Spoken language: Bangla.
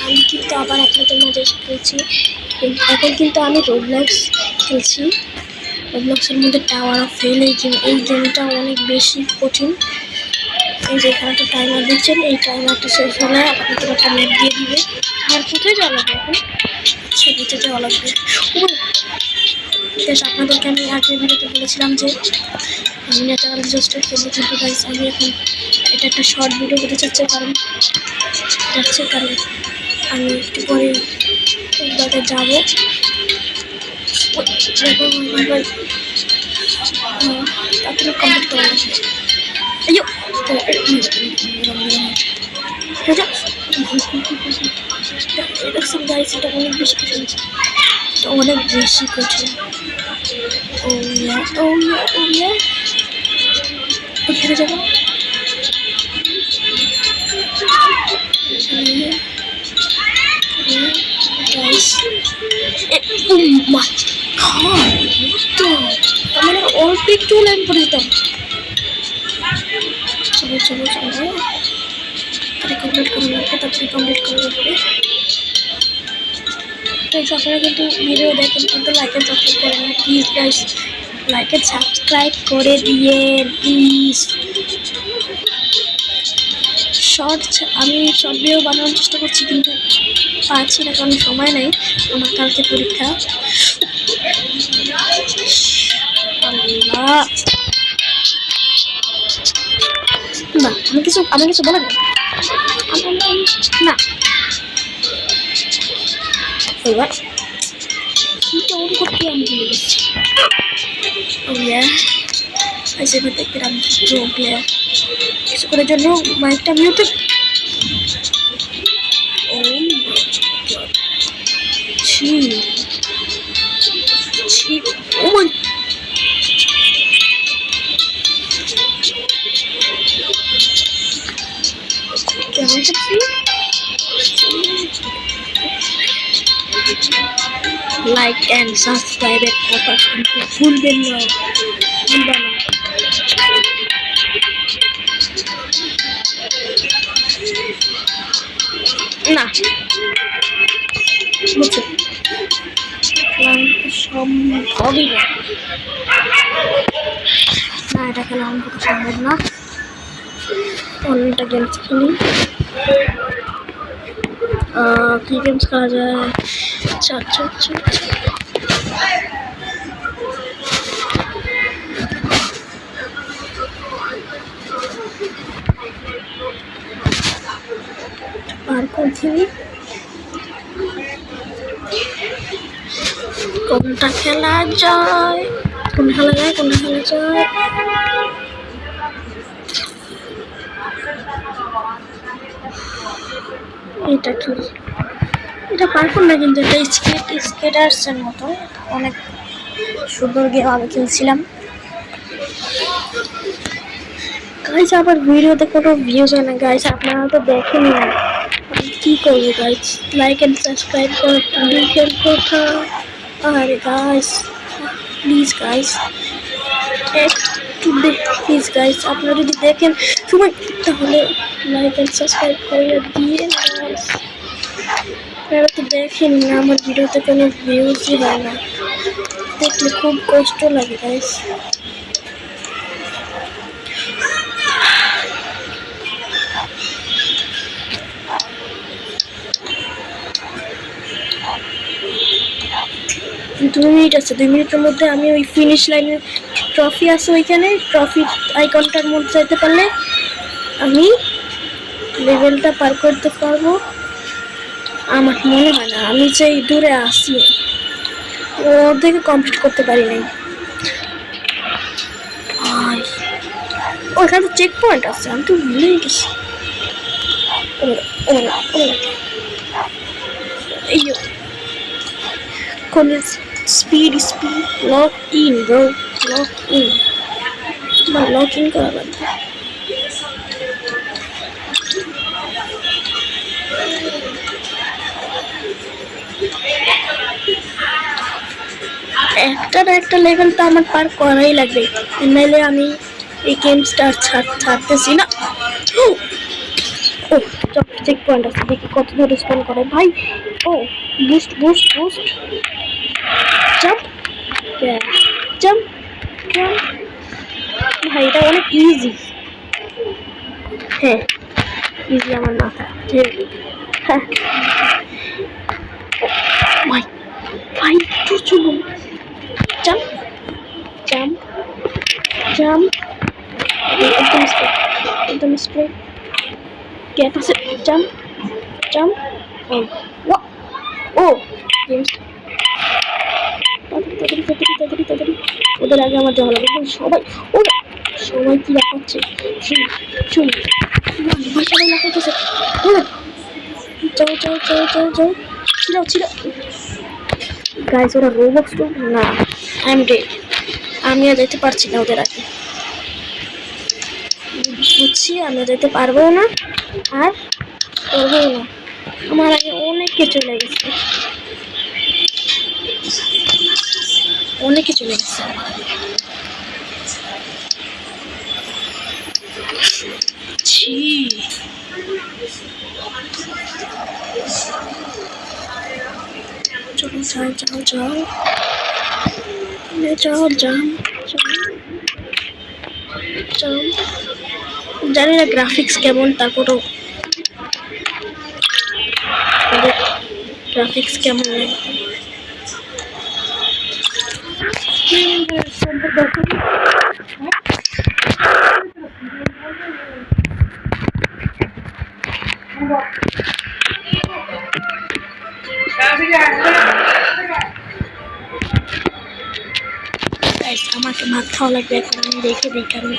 আমি কিন্তু আবার আপনাদের মাঝে এসে পড়েছি। এখন কিন্তু আমি রোবলক্স খেলছি। রোবলক্সের মধ্যে টাওয়ার অফ ফেল এই গেমটা অনেক বেশি কঠিন। এই যে এখানে একটা টাইমার দিচ্ছেন, এই টাইমারটা শেষ হলে আপনাকে একটা ম্যাপ দিয়ে দিবে। আর কোথায় যাওয়া লাগবে এখন? সেদিকে যাওয়া লাগবে। বেশ, আপনাদেরকে আমি আগের ভিডিওতে বলেছিলাম যে আমি ন্যাচারাল ডিজাস্টার খেলবো, কিন্তু গাইস আমি এখন এটা একটা শর্ট ভিডিও করতে চাচ্ছি, কারণ আমি একটু পরে এক জায়গায় যাবো। তাড়াতাড়ি কমপ্লিট করে লাগবে। এটা অনেক বেশি কঠিন, অনেক বেশি কঠিন। এখানে যাবো। মানে অল্প একটু লাইন করে দিতাম। চলো কমপ্লিট করে লাগবে, তাড়াতাড়ি কমপ্লিট করে লাগবে। আপনারা কিন্তু ভিডিও দেখেন, কিন্তু লাইক এন্ড সাবস্ক্রাইব করেন না please guys. Like and subscribe করে দিয়ে প্লিজ। আমি শর্ট ভিডিও বানানোর চেষ্টা করছি, কিন্তু পারছি না, কারণ সময় নেই। আমার কালকে পরীক্ষা। আল্লাহ, না আমি কিছু বলে না। এবার কি অন করতে আমি ভুলে গেছি। দেখতে আমি প্রো প্লেয়ার। কিছুক্ষণের জন্য মাইকটা মিউটে। লাইক এন্ড সাবস্ক্রাইবের কথা কিন্তু ভুলবেন না। না বুঝছো, সম্ভবই না, এটা খেলা আমার পক্ষে সম্ভব না। অন্যটা গেমস খেলি। কি গেমস খেলা যায়? পার্কর খেলি। কোনটা খেলা যায়? এটা কি? এটা পারফর না, কিন্তু এটা স্কেটার্সের মতো অনেক সুন্দর গেম আমি খেলছিলাম। গাইজ আবার ভিডিওতে কোনো ভিউজ হয় না গাইজ, আপনারা তো দেখেনি না, আমি কী করবো গাইজ? লাইক অ্যান্ড সাবস্ক্রাইব করার লিখের কথা। আরে guys please guys, please guys, আপনারা যদি দেখেন সময়, তাহলে লাইক অ্যান্ড সাবস্ক্রাইব করে দিয়ে গাইজ। আপনারা তো দেখেন না, আমার ভিডিওতে কোনো ভিউজই হয় না, দেখলে খুব কষ্ট লাগে গাইজ। দুই মিনিট আছে, 2 মিনিটের মধ্যে আমি ওই ফিনিশ লাইনের ট্রফি আছে, ওইখানে ট্রফি আইকনটার মধ্যে যেতে পারলে আমি লেভেলটা পার করতে পারবো। আমার মনে হয় না, আমি যে দূরে আসি ওদেরকে কমপ্লিট করতে পারি নাই। ওইখানে চেক পয়েন্ট আছে, আমি তো ভুলেই গেছি। Speed lock in bro, lock in করা লাগবে। একটা লেভেল তো আমার পার করাই লাগবে, নাহলে আমি এই গেমসটা ছাড়তেছি না। ও চেক পয়েন্ট আছে, দেখি কত দূর স্পন করে ভাই। ও boost boost boost, jump jump jump. ভাই এটা অনেক ইজি। হ্যাঁ ইজি আমার মাথা। হ্যাঁ ভাই ভাই একটু চলুন, জাম্প জাম্প জাম্প, একদম স্ট্রেট একদম স্ট্রেট, গ্যাপ আছে, জাম্প জাম্প। ও গেমস তাড়াতাড়ি তাড়াতাড়ি তাড়াতাড়ি তাড়াতাড়ি, ওদের আগে আমার যাওয়া লাগবে। সবাই ও সবাই কি লাফাচ্ছে, শুন শুন ভাই সবাই লাফাইতেছে। যাও যাও যাও যাও যাও, ছিলাও ছিলাও। গাইস ওরা রোবক্স তো না, আই এম ডেড। আমি আর যেতে পারছি না ওদের আগে, বুঝছি আমি যেতে পারবো না আর করবো না। আমার আগে অনেকে চলে গেছে, অনেকে চলে গেছে। ছি চলো যাও যাও যাও যাও যাও যাও। জানি না গ্রাফিক্স কেমন, তারপরও গ্রাফিক্স কেমন লাগে। আমাকে ভাত খাওয়া লাগবে এখন, আমি রেখে দিই কারণ